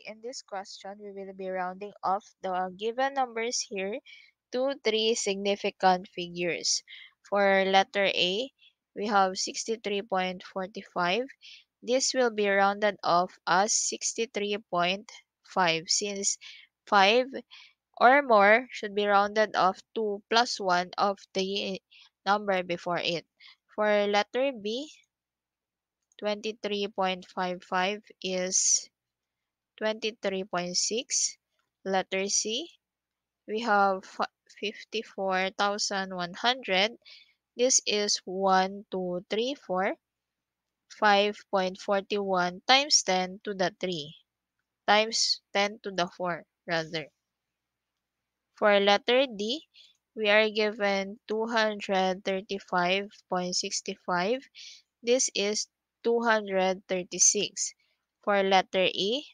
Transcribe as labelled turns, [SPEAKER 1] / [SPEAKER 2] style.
[SPEAKER 1] In this question, we will be rounding off the given numbers here to three significant figures. For letter A, we have 63.45. This will be rounded off as 63.5 since 5 or more should be rounded off to plus 1 of the number before it. For letter B, 23.55 is 23.6. Letter C, we have 54,100. This is 1, 2, 3, 4. 5.41 times 10 to the 3 times 10 to the 4 rather. For letter D, we are given 235.65. This is 236. For letter E,